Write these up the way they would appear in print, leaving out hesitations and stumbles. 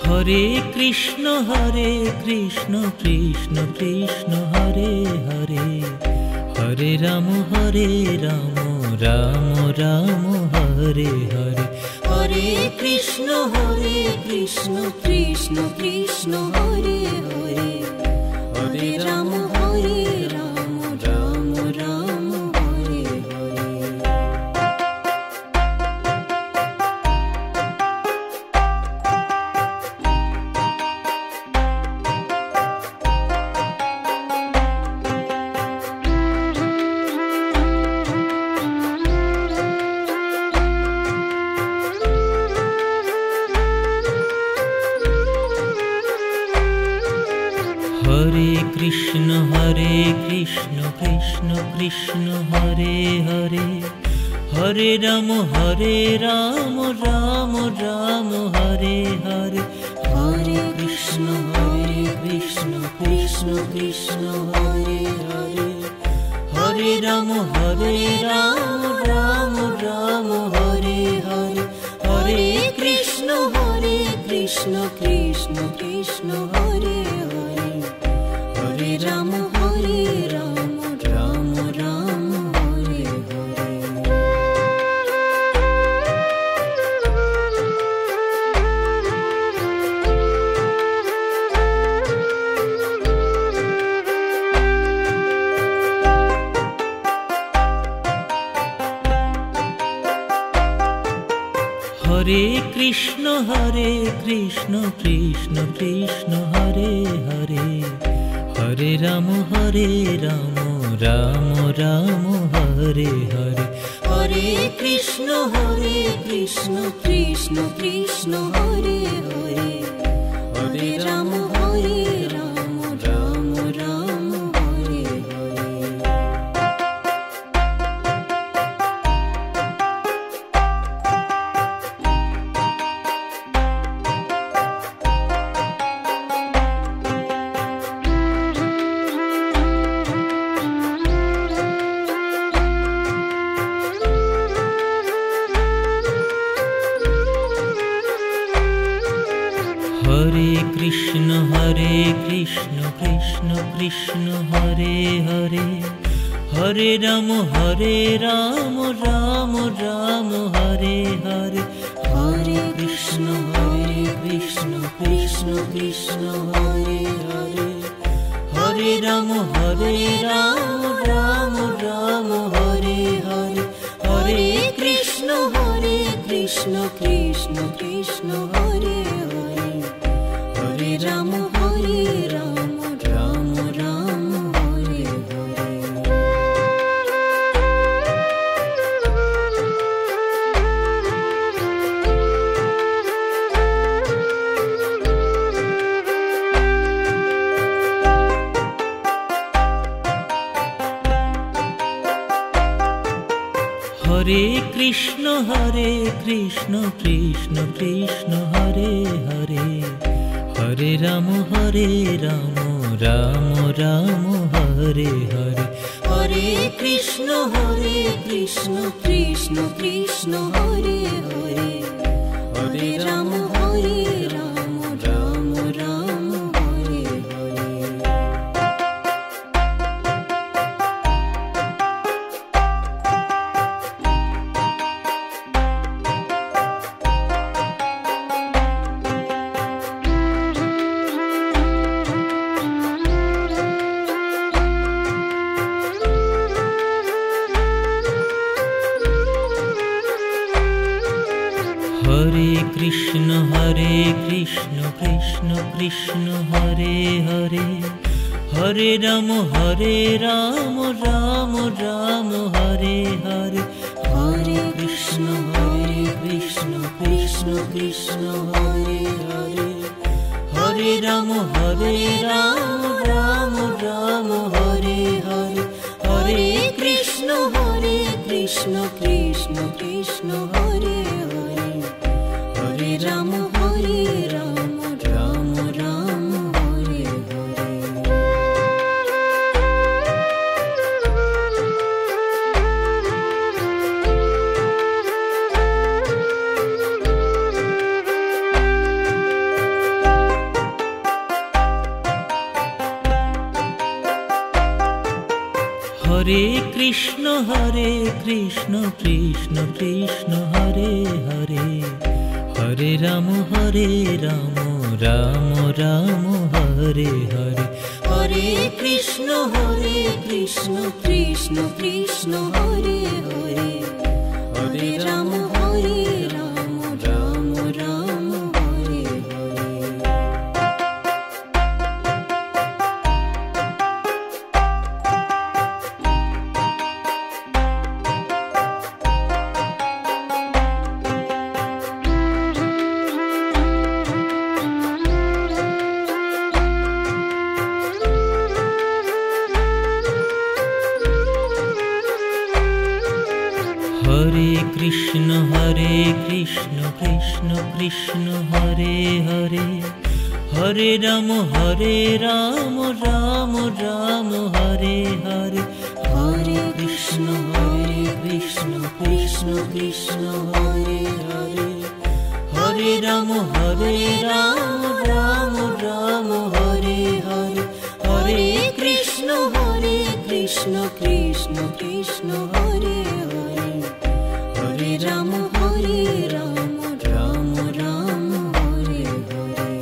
Hare Krishna Krishna Krishna Hare Hare, Hare Ram Ram Ram Hare Hare. Hare Krishna Krishna Krishna Hare Hare, Hare Ram Ram Ram Hare Hare. Hare Krishna Krishna Krishna Hare Hare, Hare Ram Ram Ram Hare Hare. Hare Krishna Krishna Krishna Hare Hare, Hare Ram Ram Ram Hare Hare. Hare Krishna Krishna Krishna Hare Hare, Hare Ram Ram Ram Hare Hare. Hare Krishna Krishna Krishna Hare Hare, Hare Ram Ram Ram Hare Hare. Hare Krishna Krishna Krishna Hare Hare, Hare Ram Ram Ram Hare Hare. Hare Krishna Krishna Krishna Hare Hare, Hare Ram Ram Ram Hare Hare. Hare Krishna Krishna Krishna Hare Hare, Hare Ram Ram Ram Hare Hare. Hare Krishna Krishna Krishna Hare Hare, Hare Ram Ram Ram Hare Hare. Hare Krishna Krishna Krishna Hare Hare, Hare Ram Ram Ram Hare Hare. Hare Krishna Krishna Krishna Hare Hare, Hare Ram Ram Ram Hare Hare. Hare Krishna Krishna Krishna Hare Hare, Hare Ram Ram Ram Hare Hare. Hare Krishna Krishna Krishna Hare Hare, Hare Ram Ram Ram Hare Hare. Hare Krishna Krishna Krishna Hare Hare, Hare Ram Ram Ram Hare Hare. Hare Krishna Krishna Krishna Hare Hare, Hare Ram Ram Ram Hare Hare. Hare Krishna Krishna Krishna Hare Hare, Hare Ram Ram Ram Hare Hare. Hare Krishna Krishna Krishna Hare Hare, Hare Ram Ram Ram Hare Hare. Hare Krishna Krishna Krishna Hare Hare, Hare Ram Ram Ram Hare Hare. Hare Krishna Krishna Krishna Hare Hare, Hare Ram Ram Ram Hare Hare.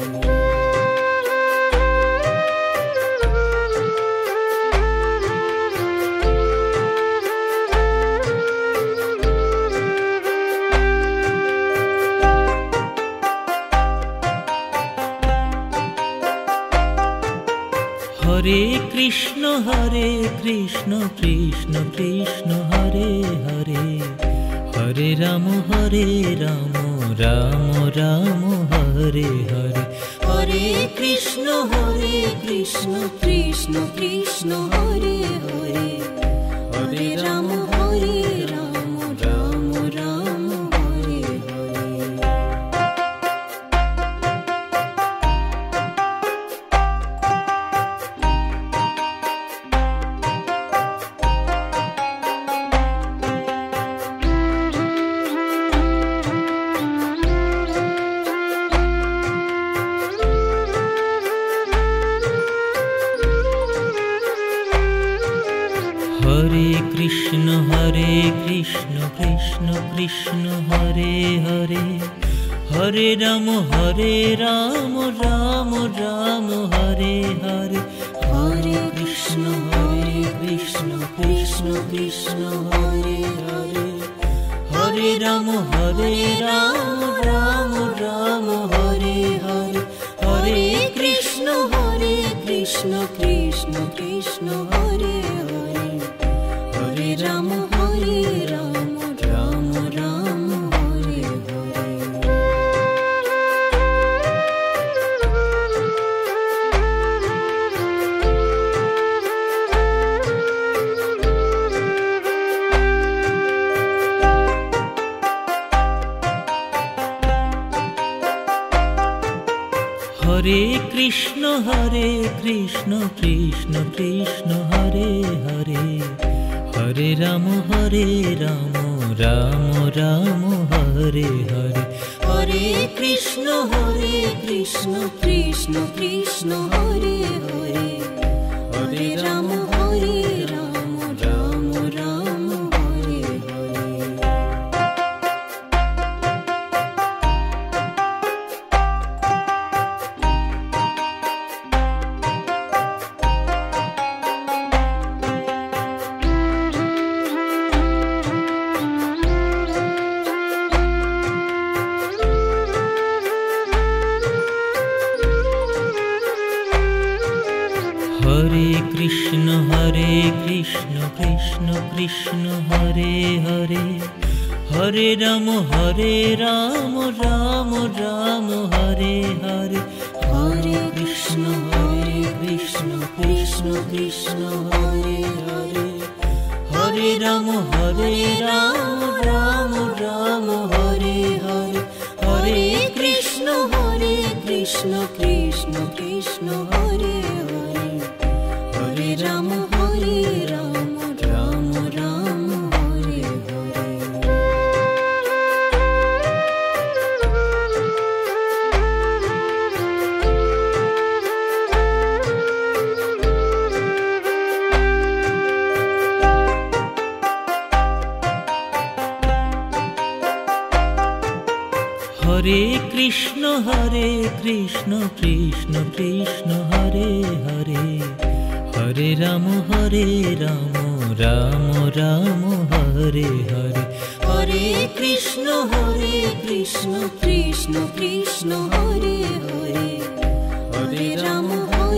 Hare Krishna Krishna Krishna Hare Hare, Hare Ram Ram Ram Hare Hare. Hare Krishna Krishna Krishna Hare Hare, Hare Ram Ram Ram Hare Hare. Hare Krishna Krishna Krishna Hare Hare, Hare Ram Ram Ram Hare Hare. Hare Krishna Krishna Krishna Hare Hare, Hare Ram Ram Ram Hare Hare. Hare Krishna Krishna Krishna Hare Hare, Hare Ram Ram Ram Hare Hare. Hare Krishna Krishna Krishna Hare Hare, Hare Ram Ram Ram Hare Hare. Hare Krishna Krishna Krishna Hare Hare, Hare Ram Ram Ram Hare Hare. Hare Krishna Krishna Krishna Hare Hare, Hare Ram Ram Ram Hare Hare. Hare Krishna Krishna Krishna Hare Hare, Hare Ram Ram Ram Hare Hare. Hare Krishna Krishna Krishna Hare Hare, Hare Ram Ram Ram Hare Hare. Hare Krishna Krishna Krishna Hare Hare, Hare Ram Ram Ram Hare Hare. Hare Krishna Krishna Krishna Hare Hare, Hare Ram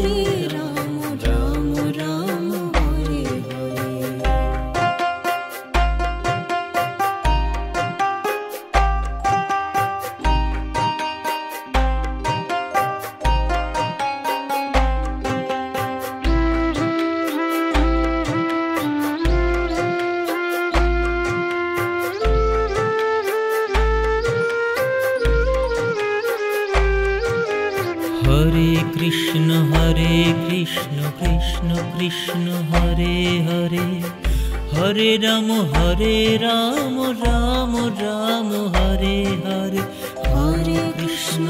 Ram Ram Hare Hare. Hare Krishna Krishna Krishna Hare Hare, Hare Ram Ram Ram Hare Hare. Hare Krishna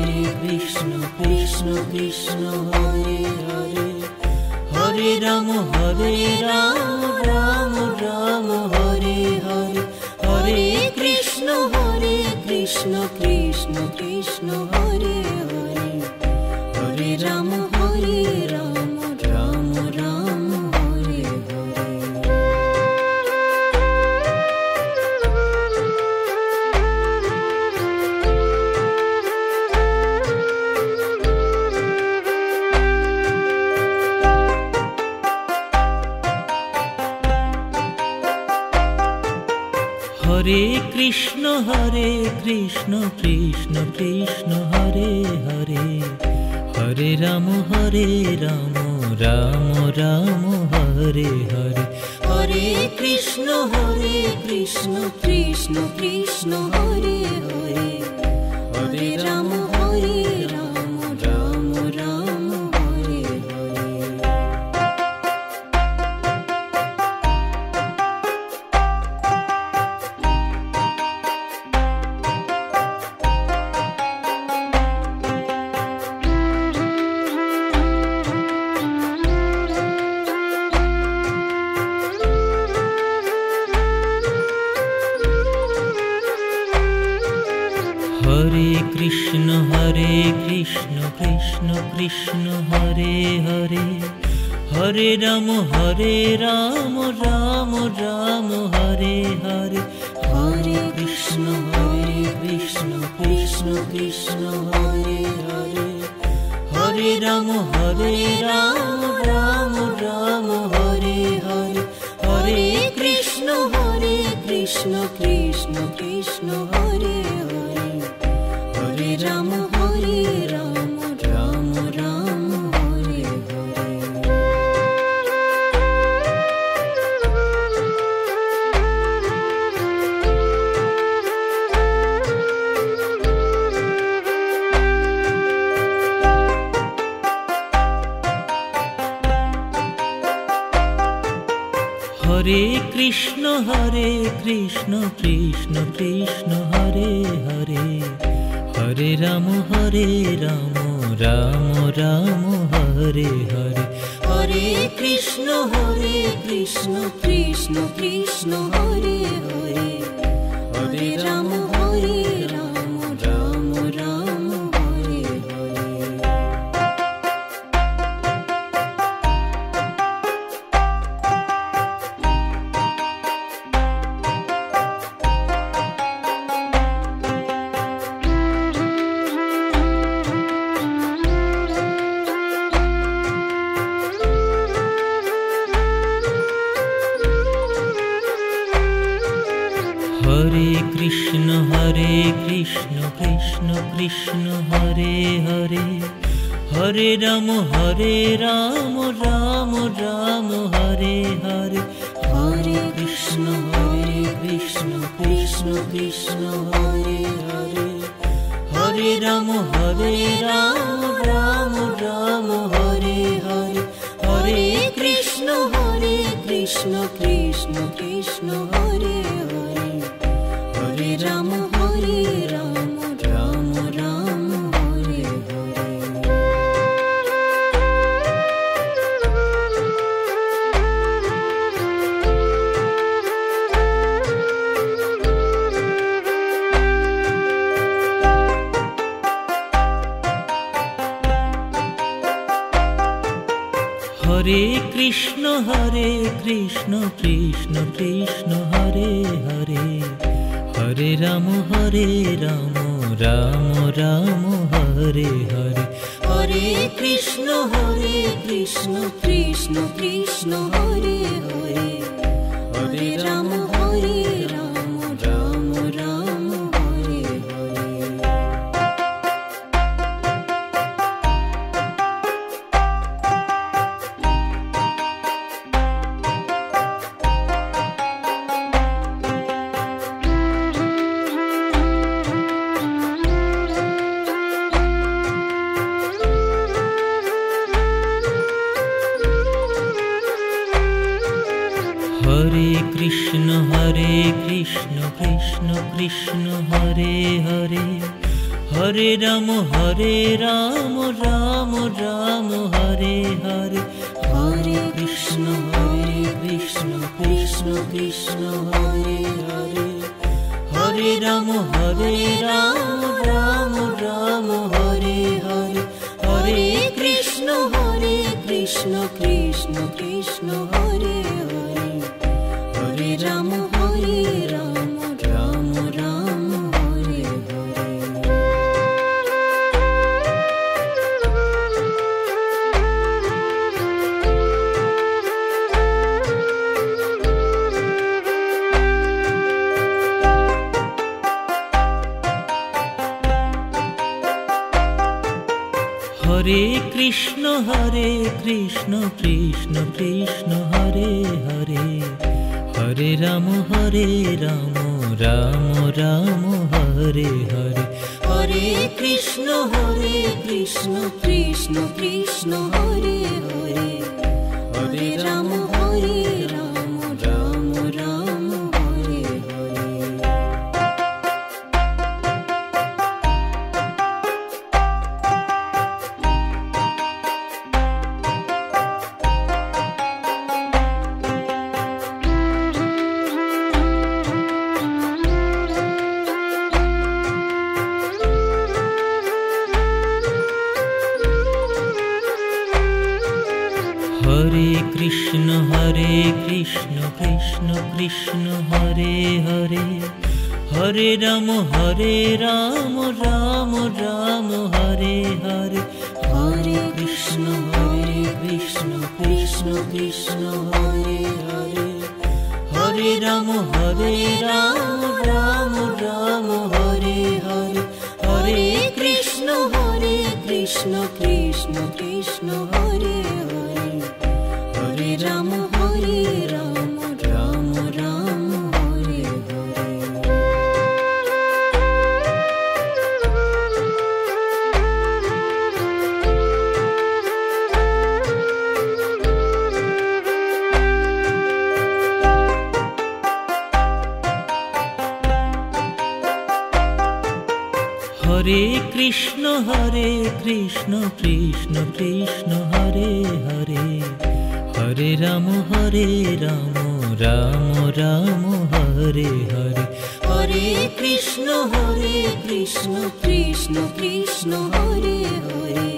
Krishna Krishna Hare Hare, Hare Ram Ram Ram Hare Hare. Hare Krishna Krishna Krishna Hare Hare, Hare Ram Ram Ram Hare Hare. Hare Krishna Krishna Krishna Hare Hare, Hare Ram Ram Ram Hare Hare. Hare Krishna Krishna Krishna Hare Hare, Hare Ram Ram Ram Hare Hare. Hare Krishna Krishna Krishna Hare Hare, Hare Ram Ram Ram Hare Hare. Hare Krishna Krishna Krishna Hare Hare, Hare Ram Ram Ram Hare Hare. Hare Krishna Krishna Krishna Hare Hare, Hare Ram Ram Ram Hare Hare. Hare Krishna Krishna Krishna Hare Hare, Hare Ram Ram Ram Hare Hare. Hare Krishna Krishna Krishna Hare Hare, Hare Ram Ram Ram Hare Hare. Hare Krishna Krishna Krishna Hare Hare, Hare Ram Ram Ram Hare Hare. Hare Krishna Krishna Krishna Hare Hare, Hare Ram Ram Ram Hare Hare. Hare Krishna Krishna Krishna Hare Hare, Hare Ram Ram Ram Hare Hare. Hare Krishna Krishna Krishna Hare Hare, Hare Ram Ram Ram Hare Hare. Hare Krishna Krishna Krishna Hare Hare, Hare Ram Ram Ram Hare Hare. Hare Krishna Krishna Krishna Hare Hare, Hare Ram Ram Ram Hare Hare. Hare Krishna Krishna Krishna Hare Hare, Hare Ram Ram Ram Hare Hare. Hare Krishna Krishna Krishna Hare Hare, Hare Ram Ram Ram Hare Hare. Hare Krishna Krishna Krishna Hare Hare, Hare Ram Ram Ram Hare Hare. Hare Krishna Krishna Krishna Hare Hare, Hare Ram Ram Ram Hare Hare. Hare Krishna Krishna Krishna Hare Hare, Hare Ram Ram Ram Hare Hare. Hare Krishna Krishna Krishna Hare Hare, Hare Ram Ram Ram Hare Hare. Hare Krishna Krishna Krishna Hare Hare, Hare Ram Ram Ram Hare Hare. Hare Krishna Krishna Krishna Hare Hare, Hare Ram Ram Ram Hare Hare. Hare Krishna Krishna Krishna Hare Hare,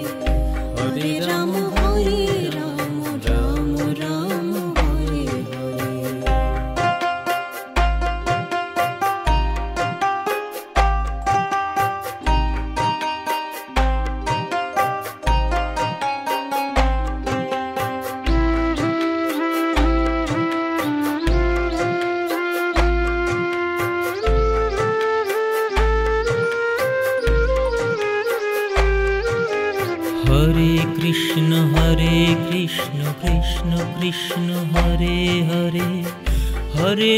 Hare Ram Ram Ram Hare Hare. Hare Krishna Krishna Krishna Hare Hare, Hare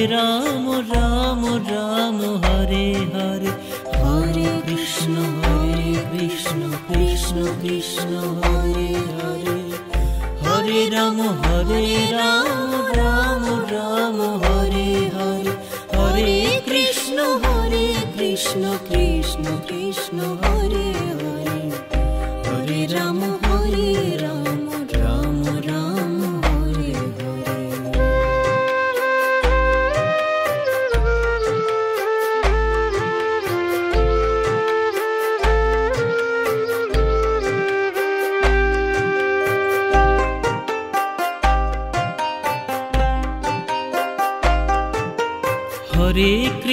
Ram Ram Ram Hare Hare. Hare Krishna Krishna Krishna Hare Hare, Hare Ram Ram Ram Hare Hare. Hare Krishna Krishna Krishna Hare Hare, Hare Ram Ram Ram Hare Hare.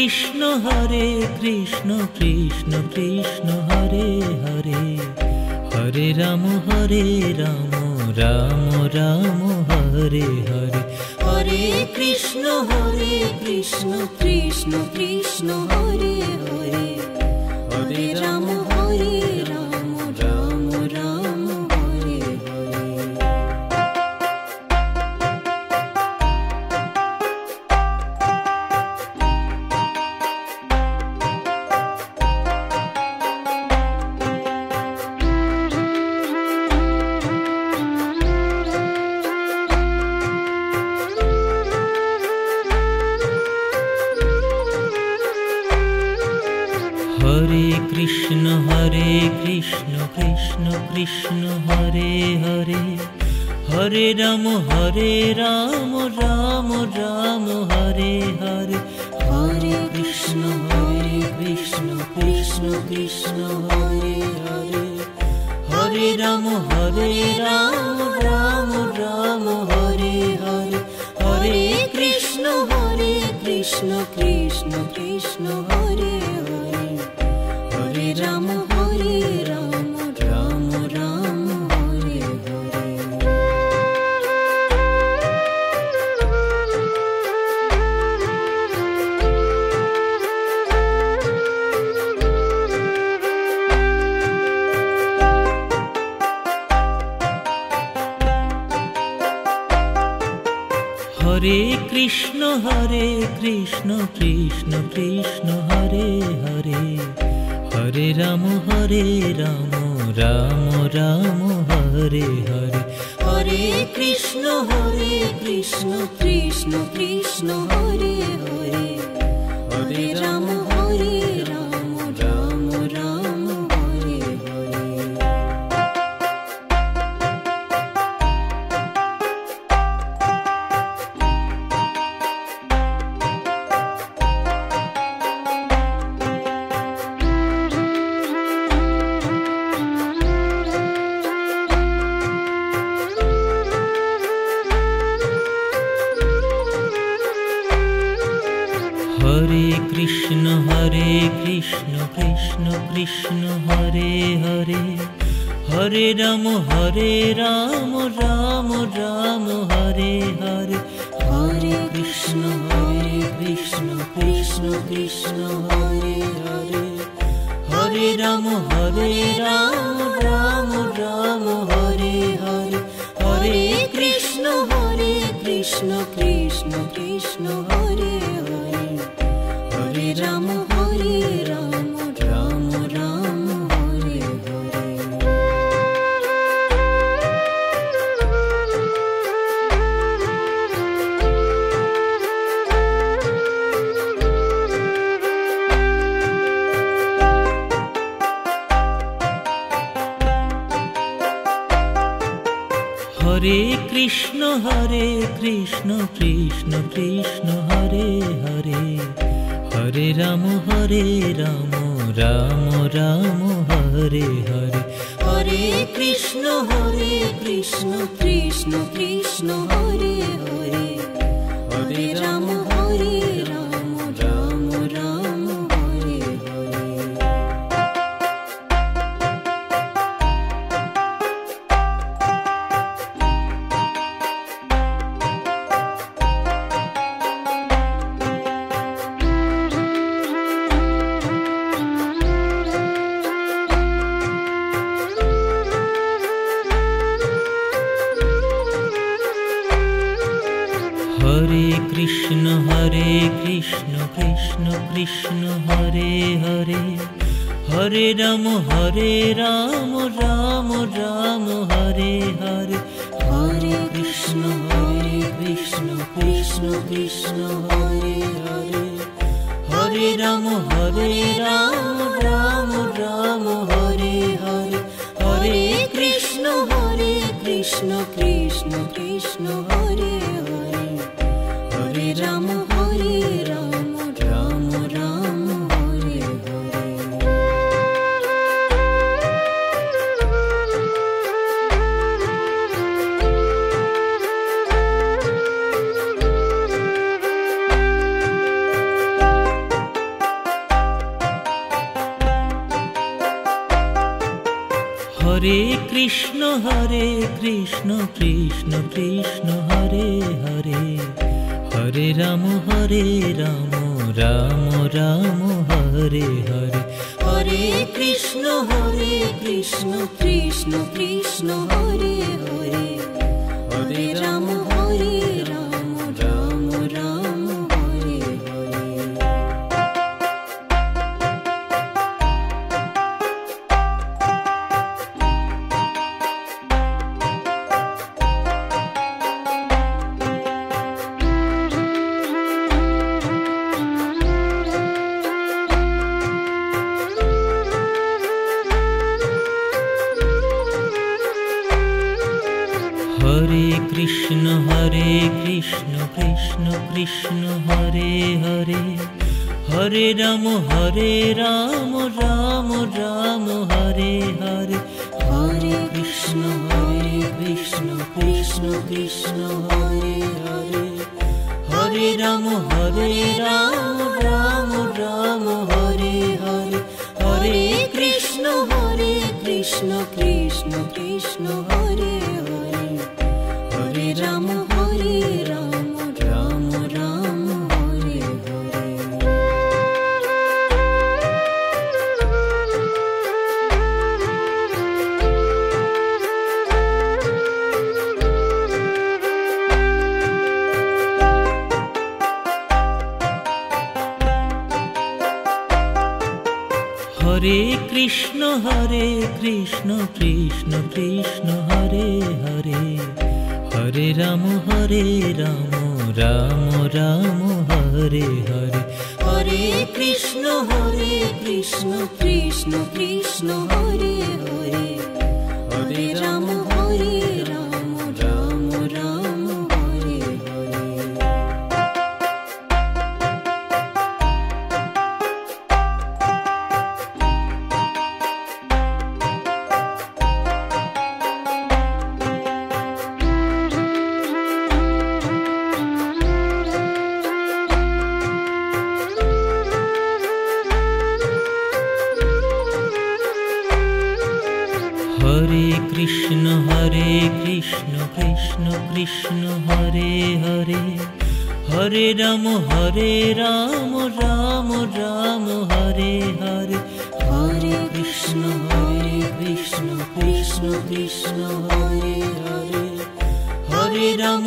Krishna Krishna Krishna Hare Hare, Hare Ram Ram Ram Hare Hare. Hare Krishna Krishna Krishna Hare Hare, Hare Ram Ram Ram Hare Hare. Hare Krishna Krishna Krishna Hare Hare, Hare Ram Ram Ram Hare Hare. Hare Krishna Krishna Krishna Hare Hare, Hare Ram Ram Ram Hare Hare. Hare Krishna Krishna Krishna Hare Hare, Hare Ram Ram Ram Hare Hare. Hare Krishna Krishna Krishna Hare Hare, Hare Ram Ram Ram Hare Hare. Hare Krishna Krishna Krishna Hare Hare, Hare Ram Ram Ram Hare Hare. Hare Krishna Krishna Krishna Hare Hare, Hare Ram Ram Ram Hare Hare. Hare Krishna Krishna Krishna Hare Hare, Hare Ram Ram Ram Hare Hare. Hare Krishna Krishna Krishna Hare Hare, Hare Ram Ram Ram Hare Hare. Hare Krishna Krishna Krishna Hare Hare, Hare Ram Ram Ram Hare Hare. Hare Krishna Krishna Krishna Hare Hare, Hare Ram Ram Ram Hare Hare. Hare Krishna Krishna Krishna Hare Hare, Hare Ram Ram Ram Hare Hare. Hare Krishna Krishna Krishna Hare Hare, Hare Ram Ram Ram Hare Hare. Hare Krishna Krishna Krishna Hare Hare, Hare Ram Ram Ram Hare Hare. Hare Krishna Krishna Krishna Hare Hare, Hare Ram Ram Ram Hare Hare. Hare Krishna Krishna Krishna Hare Hare, Hare Ram Ram Ram Hare Hare. Hare Krishna Krishna Krishna Hare Hare, Hare Ram Ram Ram Hare Hare. Hare Krishna Krishna Krishna Hare Hare, Hare Ram Ram Ram Hare Hare. Hare Krishna Krishna Krishna Hare Hare, Hare Ram Ram Ram Hare Hare. Hare Krishna Krishna Krishna Hare Hare, Hare Ram Ram Ram Hare Hare. Hare Krishna Krishna Krishna Hare Hare, Hare Ram Ram Ram Hare Hare. Hare Krishna Krishna Krishna Hare Hare, Hare Ram Ram Ram Hare Hare. Hare Krishna Krishna Krishna Hare Hare, Hare Ram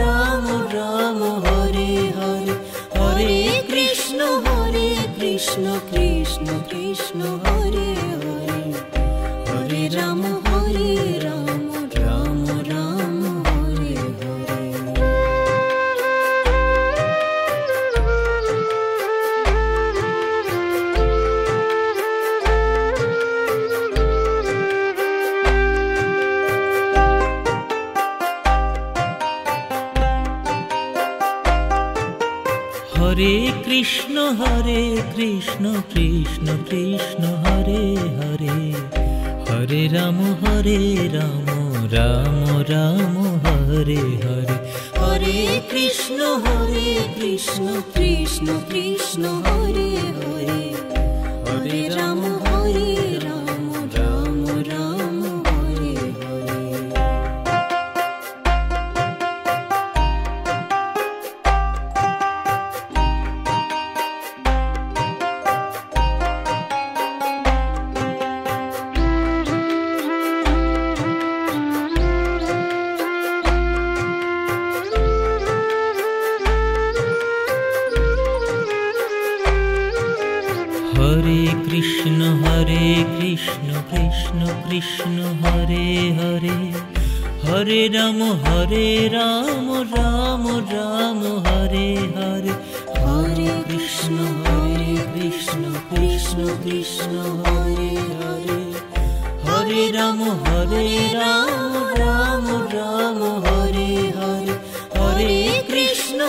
Ram Ram Hare Hare. Hare Krishna Krishna Krishna Hare Hare, Hare Ram Ram Ram Hare Hare. Hare Krishna Krishna Krishna Hare Hare, Hare Ram Ram Ram Hare Hare. Hare Krishna Krishna Krishna Hare Hare, Hare Ram Ram Ram Hare Hare. Hare Krishna Krishna Krishna Hare Hare, Hare Ram Ram Ram Hare Hare. Hare Krishna Krishna Krishna Hare Hare, Hare Ram Ram Ram Hare Hare. Hare Krishna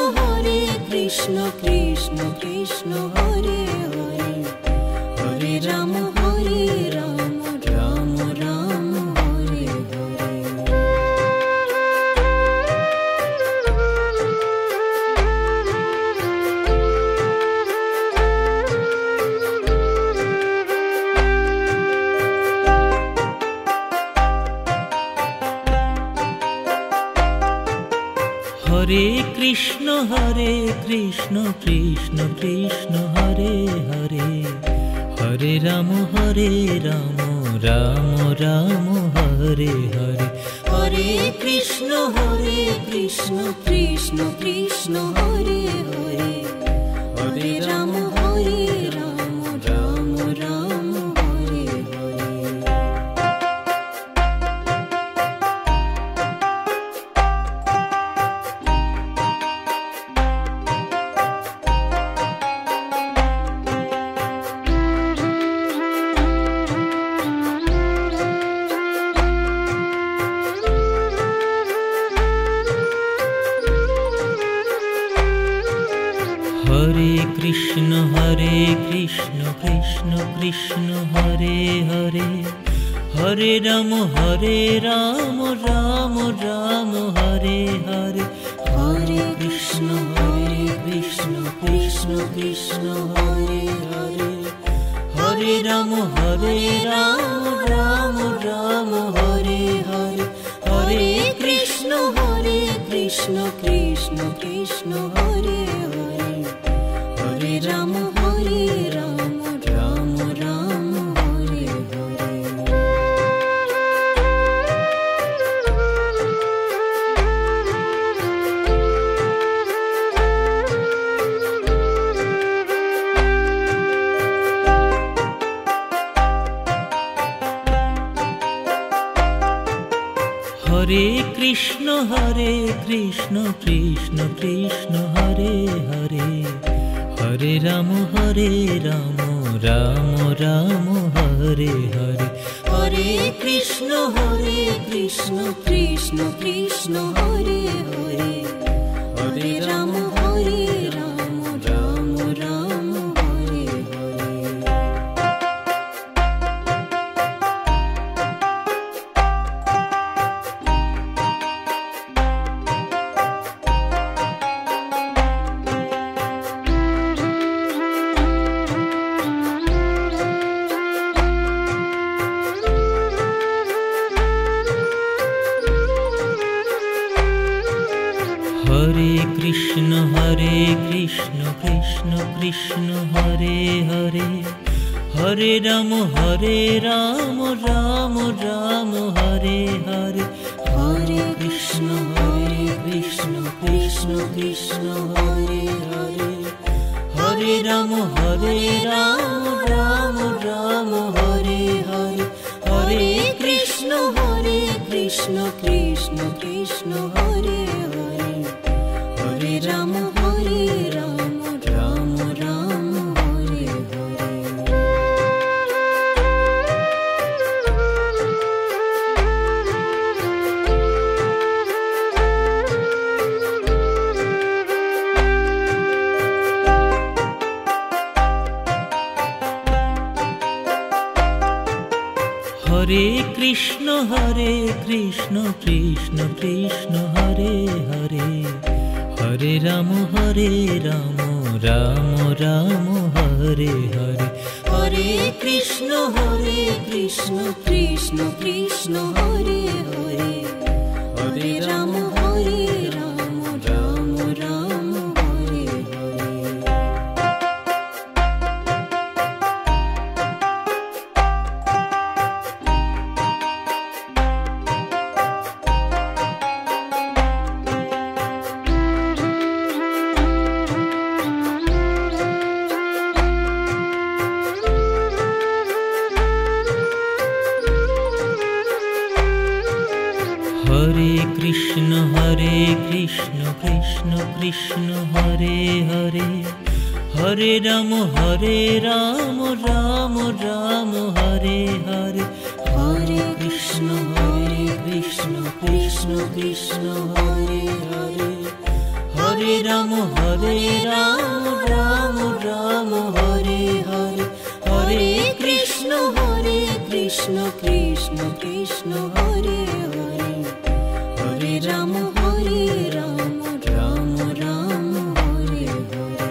Krishna Krishna Hare Hare, Hare Ram Ram Ram Hare Hare. Krishna Krishna Krishna Hare Hare, Hare Ram Ram Ram Hare Hare. Hare Krishna Krishna Krishna Hare Hare, Hare Ram Ram Ram Hare Hare. Hare Krishna Krishna Krishna Hare Hare, Hare Ram Ram Ram Hare Hare. Hare Krishna Krishna Krishna Hare Hare, Hare Ram Ram Ram Hare Hare. Hare Krishna Krishna Krishna Hare Hare, Hare Ram Ram Ram Hare Hare. Hare Krishna Krishna Krishna Hare Hare, Hare Ram Ram Ram Hare Hare. Hare Krishna Krishna Krishna Hare Hare, Hare Ram Ram Ram Hare Hare. Hare Krishna Krishna Krishna Hare Hare, Hare Ram Ram Ram Hare Hare. Hare Krishna Krishna Krishna Hare Hare, Hare Ram Ram Ram Hare Hare. Hare Krishna Krishna Krishna Hare Hare, Hare Ram Ram Ram Hare Hare. Hare Krishna Krishna Krishna Hare Hare, Hare Ram Ram Ram Hare Hare. Hare Krishna Krishna Krishna Hare Hare, Hare Ram Ram Ram Hare Hare. Hare Krishna Krishna Krishna Hare Hare, Hare Ram Ram Ram Hare Hare. Hare Krishna Krishna Krishna Hare Hare, Hare Ram Ram Ram Hare Hare. Hare Krishna Krishna Krishna Hare Hare, Hare Ram Ram Ram Hare Hare.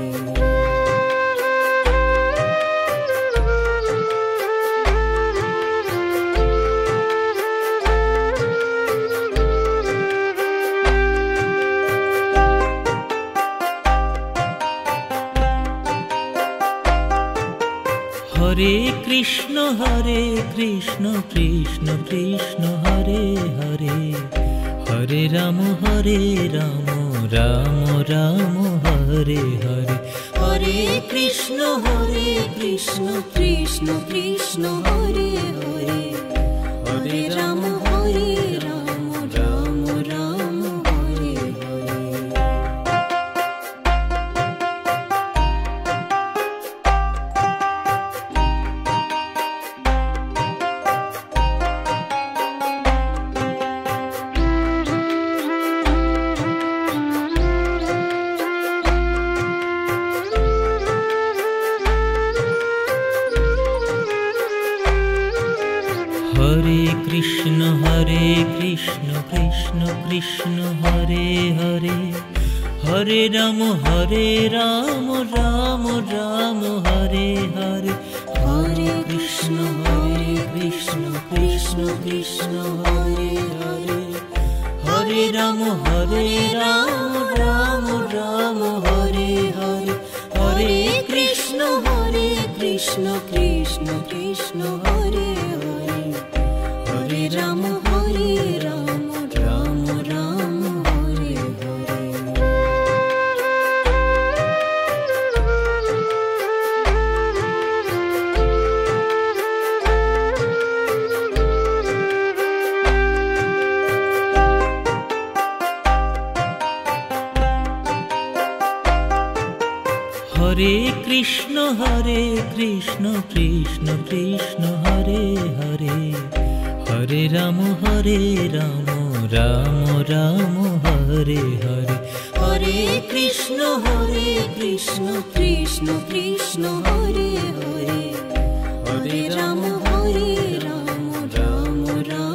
Hare Krishna Krishna Krishna Hare Hare, Hare Ram Ram Ram Hare Hare. Hare Krishna Krishna Krishna Hare Hare, Hare Ram Ram Ram Hare Hare. Hare Krishna Krishna Krishna Hare Hare, Hare Ram Ram Ram Hare Hare. Hare Krishna Krishna Krishna Hare Hare, Hare Ram Ram Ram Hare Hare. Hare Krishna Krishna Krishna Hare Hare, Hare Ram Ram Ram Hare Hare. Hare Krishna Krishna Krishna Hare Hare, Hare Ram Ram Ram Hare Hare. Hare Krishna Krishna Krishna Hare Hare, Hare Ram Ram Ram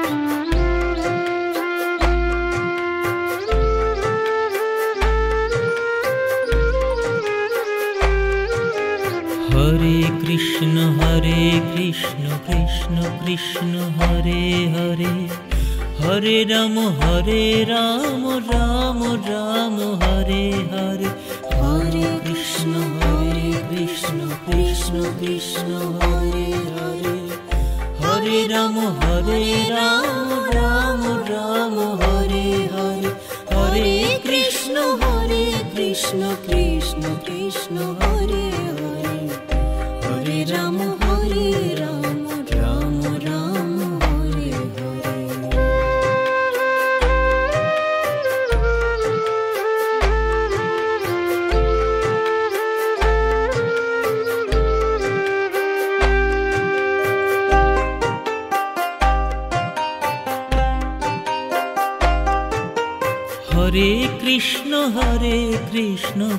Hare Hare. Hare Krishna Krishna Krishna Hare Hare, Hare Ram Ram Ram Hare Hare. Hare Krishna Krishna Krishna Hare Hare, Hare Ram Ram Ram Hare Hare. Hare Krishna Krishna Krishna Hare Hare, Hare Ram Ram Ram Hare Hare. Hare Krishna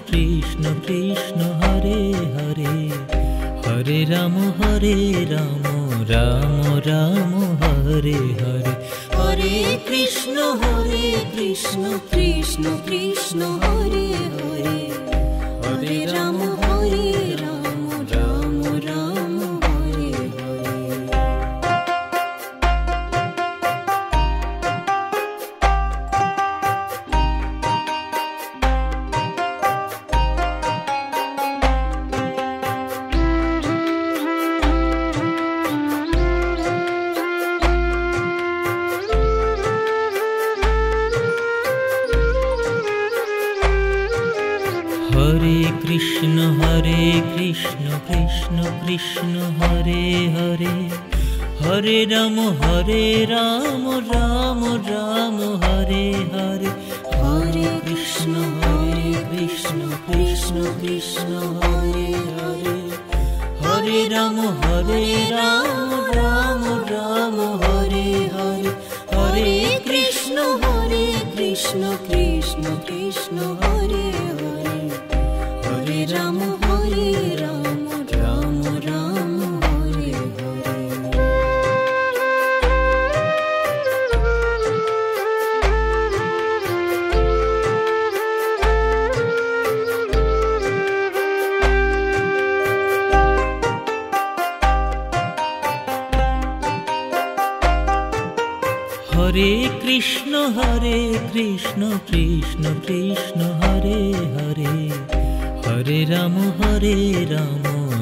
Krishna Krishna Hare Hare, Hare Ram Ram Ram Hare Hare. Hare Krishna Krishna Krishna Hare Hare, Hare Ram Ram Ram Hare Hare. Hare Krishna Krishna Krishna Hare Hare, Hare Ram Ram Ram Hare Hare. Hare Krishna Krishna Krishna Hare Hare, Hare Ram Ram Ram Hare Hare. Hare Krishna Krishna Krishna Hare Hare, Hare Ram Ram Ram Hare Hare. Hare Krishna Krishna Krishna Hare Hare, Hare Ram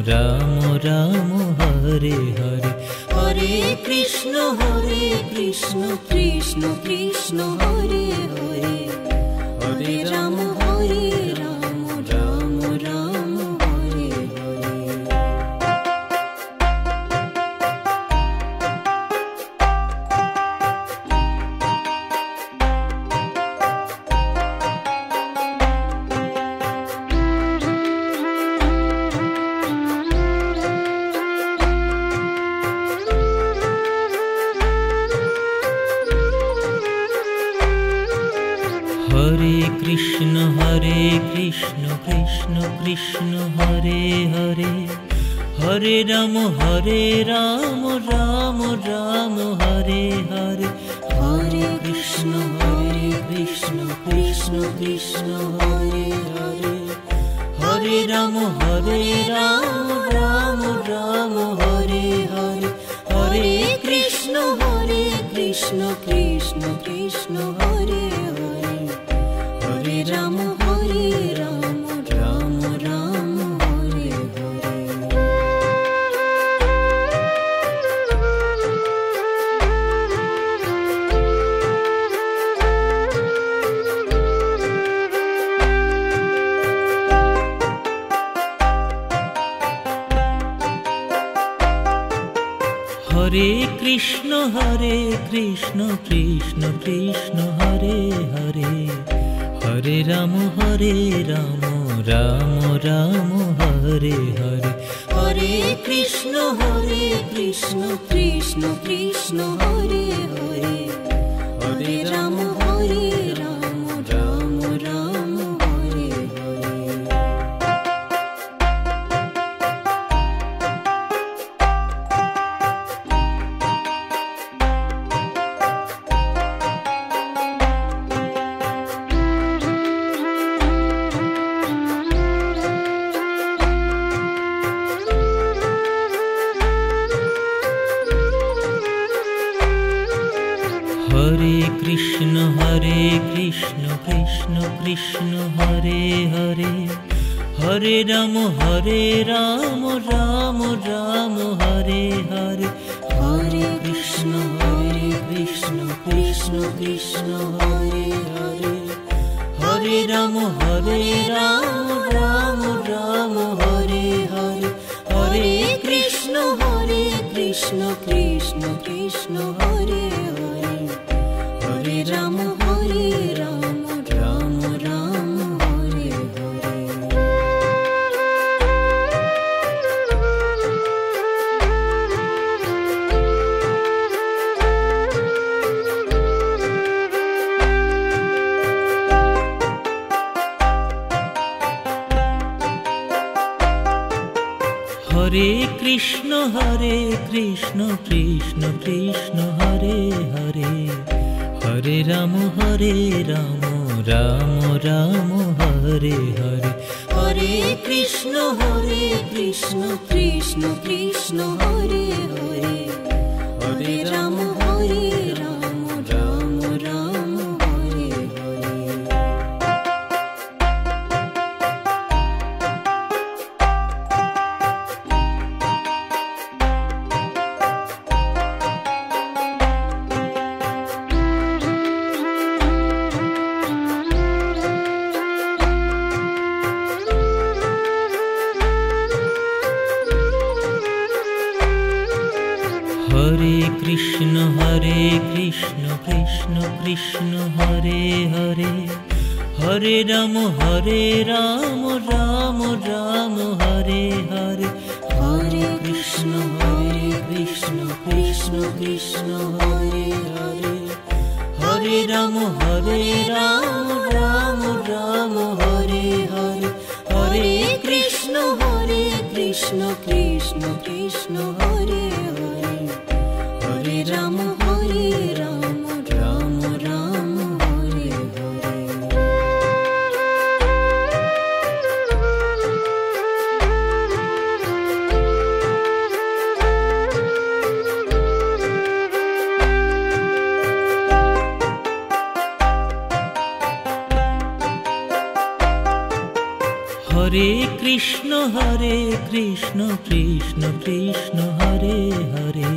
Ram Ram Hare Hare. Hare Krishna Krishna Krishna Hare Hare, Hare Ram Ram Ram Hare Hare. Hare Krishna Krishna Krishna Hare Hare, Hare Ram Ram Ram Hare Hare. Hare Krishna Krishna Krishna Hare Hare, Hare Ram Ram Ram Hare Hare. Hare Krishna Krishna Krishna Hare Hare, Hare Ram Ram Ram Hare Hare. Hare Krishna Krishna Krishna Hare Hare, Hare Ram Ram Ram Hare Hare. Hare Krishna Krishna Krishna Hare Hare, Hare Ram Ram Ram Hare Hare. Hare Krishna Krishna Krishna Hare Hare, Hare Ram Ram Ram Hare Hare. Hare Krishna Krishna Krishna Hare Hare, Hare Ram Ram Ram Hare Hare. Hare Krishna Krishna Krishna Hare Hare, Hare Ram Ram Ram Hare Hare. Hare Krishna Krishna Krishna Hare Hare, Hare Ram Ram Ram Hare Hare. Hare Krishna Krishna Krishna Hare Hare, Hare Ram Ram Ram Hare Hare. Hare Krishna Krishna Krishna Hare Hare, Hare Ram Ram Ram Hare Hare. Hare Krishna Krishna Krishna Hare Hare, Hare Ram Ram Ram Hare Hare. Hare Krishna Krishna Krishna Hare Hare, Hare Ram Ram Ram Hare Hare. Krishna Hare Krishna Krishna Krishna Hare Hare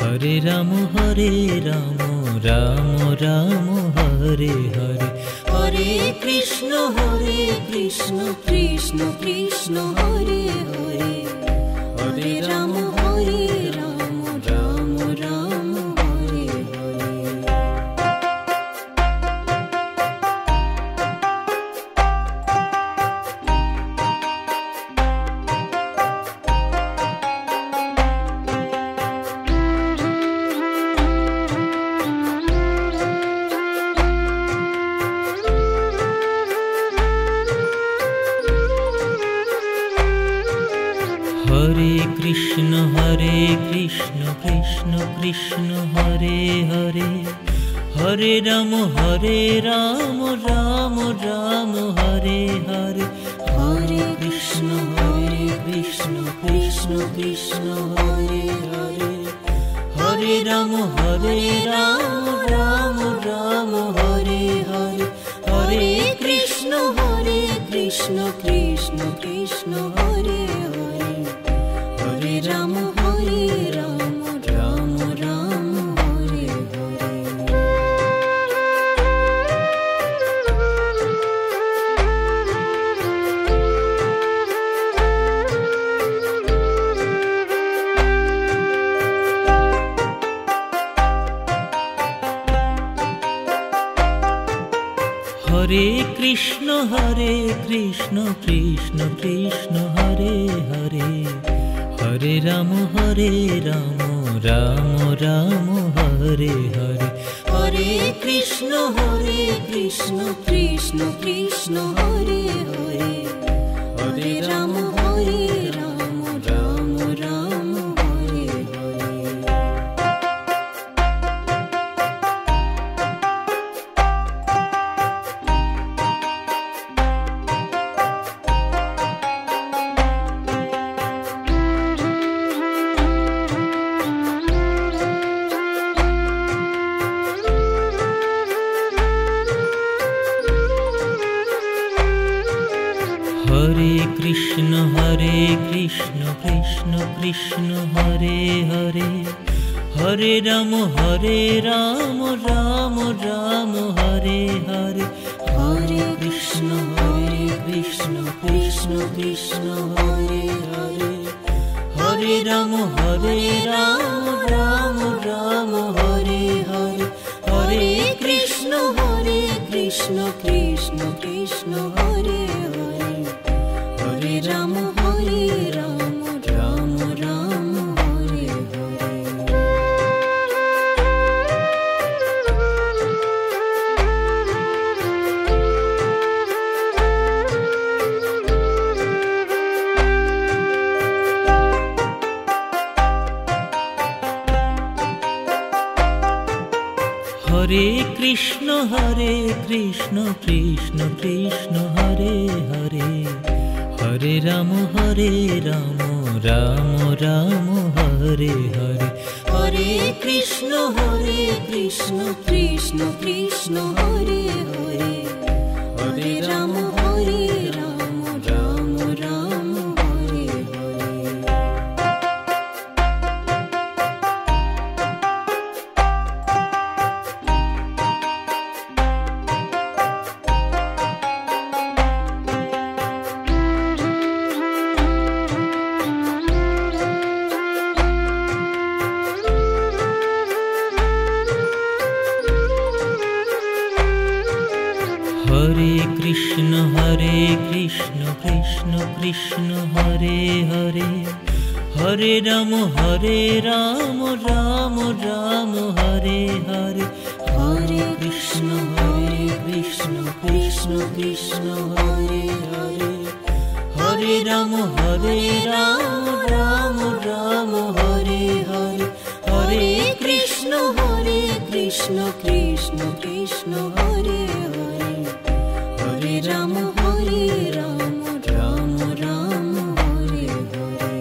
Hare Ram Ram Ram Hare Hare Hare Krishna Krishna Krishna Hare Hare Hare Ram Ram Ram Hare Hare. Hare Krishna Krishna Krishna Hare Hare Hare Ram Ram Ram Hare Hare Hare Krishna Krishna Krishna Hare Hare Hare Ram Ram Ram Hare Hare Hare Krishna Krishna Krishna Hare Hare Hare Ram Ram Ram Hare Hare. Hare Krishna Krishna Krishna Hare Hare Hare Ram Ram Ram Hare Hare Hare Krishna Krishna Krishna Hare Hare Hare Ram Ram Ram Hare Hare. Hare Krishna Krishna Krishna Hare Hare Hare Ram Ram Ram Hare Hare Hare Krishna Krishna Krishna Hare Hare Hare Ram Ram Ram Hare Hare Hare Krishna Krishna Krishna Hare Hare Hare Ram Ram Ram Hare Hare. Hare Krishna Krishna Krishna Hare Hare Hare Ram Ram Ram Hare Hare Hare Krishna Krishna Krishna Hare Hare Hare Ram Ram Ram Hare Hare. Hare Krishna Krishna Krishna Hare Hare Hare Ram Ram Ram Hare Hare Hare Krishna Krishna Krishna Hare Hare Hare Ram Ram Ram Hare Hare Hare Krishna Krishna Krishna Hare Hare Hare Ram Ram Ram Hare Hare.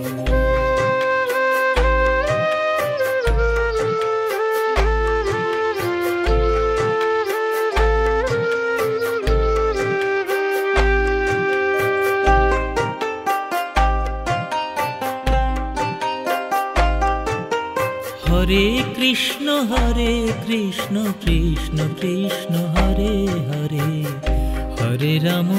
Hare Krishna Krishna Krishna Hare Hare, Hare Ram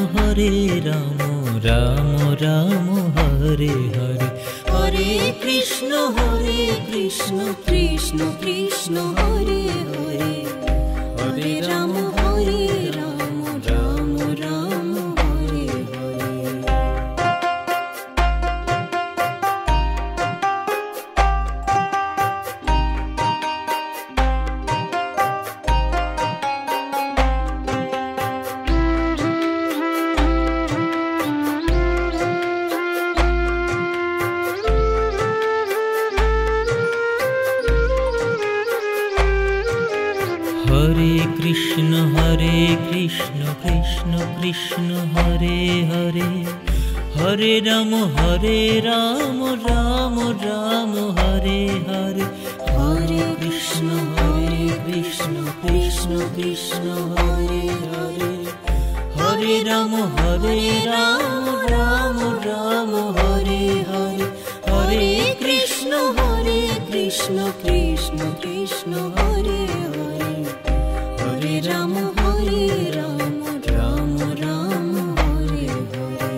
Ram Ram Hare Hare. Hare Krishna Krishna Krishna Hare Hare, Hare Ram Ram Ram Hare Hare. Hare Krishna Krishna Krishna Hare Hare, Hare Ram Ram Ram Hare Hare. Hare Krishna Krishna Krishna Hare Hare, Hare Ram Ram Ram Hare Hare. Hare Krishna Krishna Krishna Hare Hare, Hare Ram Ram Ram Hare Hare.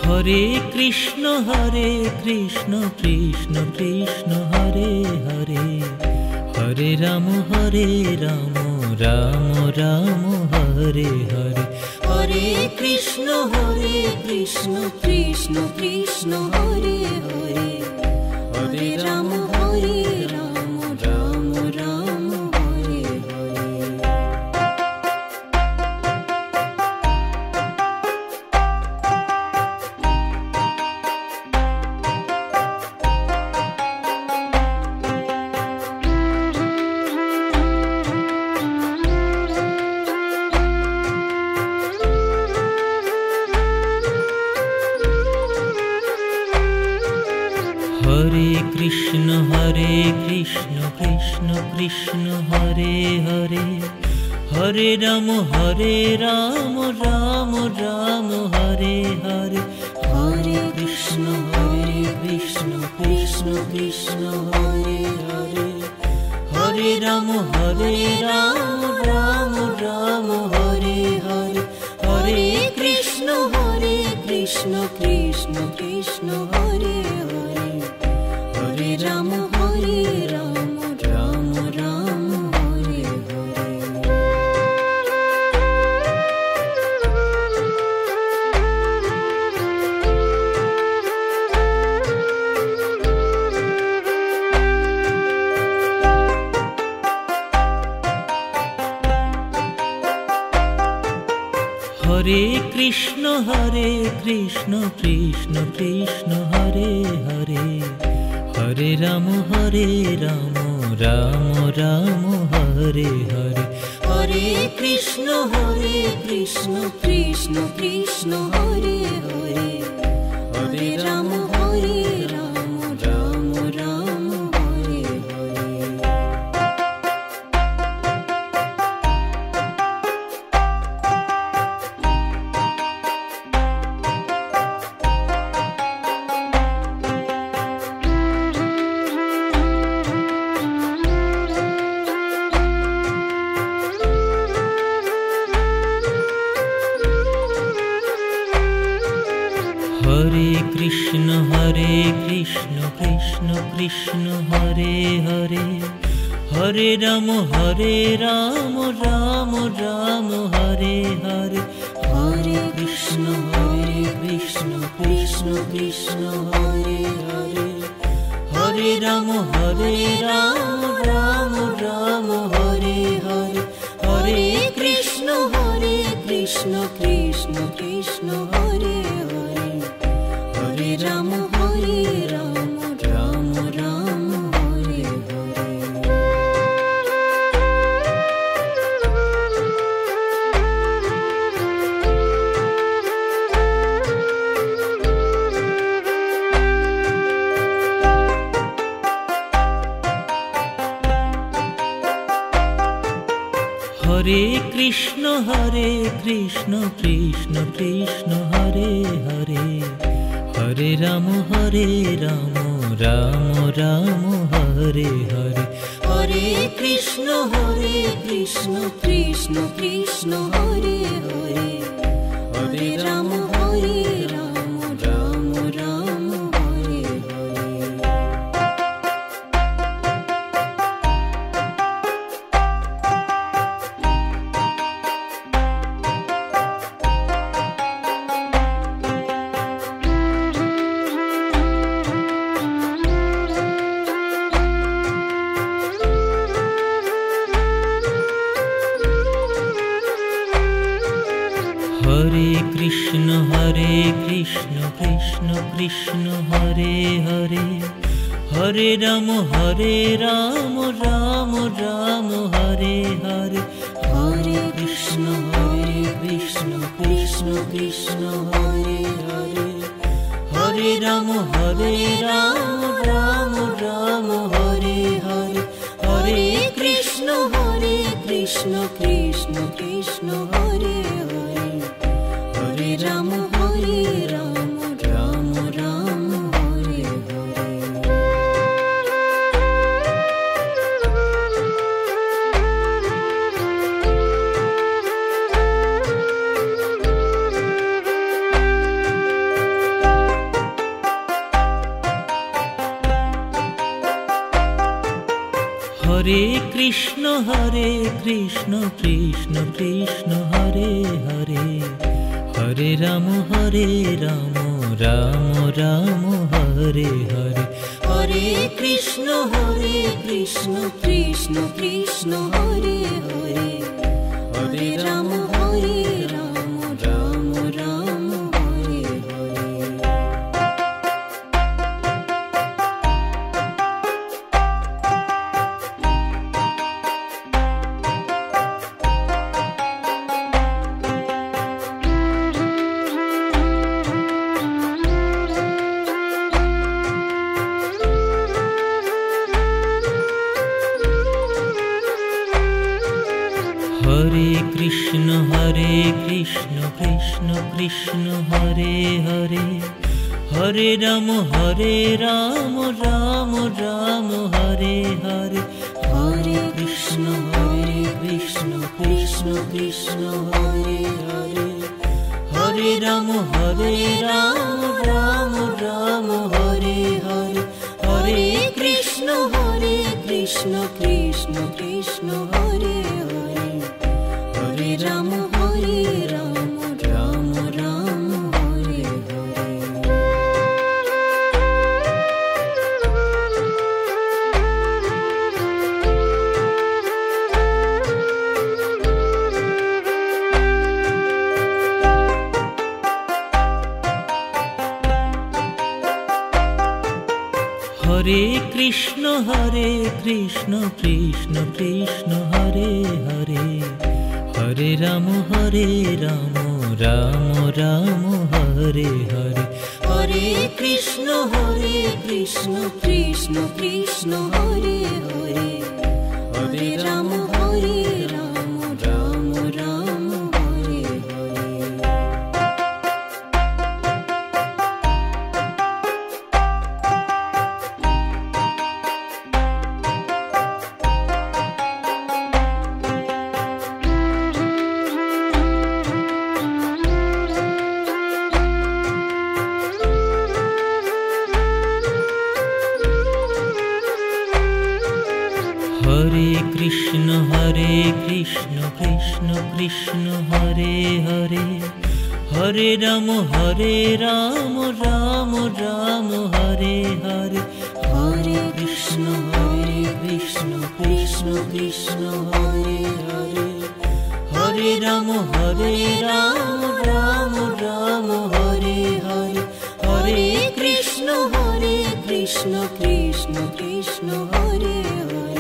Hare Krishna Krishna Krishna Hare Hare, Hare Ram Ram Ram Hare Hare. Hare Krishna Krishna Krishna Hare Hare, Hare Ram Ram Ram Hare Hare. Hare Krishna Krishna Krishna Hare Hare, Hare Ram Ram Ram Hare Hare. Hare Krishna Krishna Krishna Hare Hare, Hare Ram Ram Ram Hare Hare. Hare Krishna Krishna Krishna Hare Hare, Hare Ram Ram Ram Hare Hare. Hare Krishna Krishna Krishna Hare Hare, Hare Ram Ram Ram Hare Hare. Hare Krishna Krishna Krishna Hare Hare, Hare Ram Ram Ram Hare Hare. Hare Krishna Krishna Krishna Hare Hare, Hare Ram Ram Ram Hare Hare. Hare Krishna Krishna Krishna Hare Hare, Hare Ram Ram Ram Hare Hare. Hare Krishna Krishna Krishna Hare Hare, Hare Ram Ram Ram Hare Hare. Hare Krishna Krishna Krishna Hare Hare, Hare Ram Ram Ram Hare Hare. Hare Krishna Krishna Krishna Hare Hare, Hare Ram Ram Ram Hare Hare. Hare Krishna Krishna Krishna Hare Hare, Hare Ram Ram Ram Hare Hare. Hare Krishna Krishna Krishna Hare Hare, Hare Ram Ram Ram Hare Hare. Hare Krishna Krishna Krishna Hare Hare, Hare Ram Ram Ram Hare Hare. Hare Krishna Krishna Krishna Hare Hare, Hare Ram Ram Ram Hare Hare. Hare Krishna Krishna Krishna Hare Hare, Hare Ram Ram Ram Hare Hare. Hare Krishna Krishna Krishna Hare Hare, Hare Ram Ram Ram Hare Hare. Hare Krishna Krishna Krishna Hare Hare, Hare Ram Ram Ram Hare Hare. Hare Krishna Krishna Krishna Hare Hare, Hare Ram Ram Ram Hare Hare. Hare Krishna Krishna Krishna Hare Hare, Hare Ram Ram Ram Hare Hare. Hare Krishna Krishna Krishna Hare Hare, Hare Ram Ram Ram Hare Hare. Hare Krishna Krishna Krishna Hare Hare, Hare Ram Ram Ram Hare Hare. Hare Krishna Krishna Krishna Hare Hare, Hare Ram Ram Ram Hare Hare. Hare Krishna Krishna Krishna Hare Hare,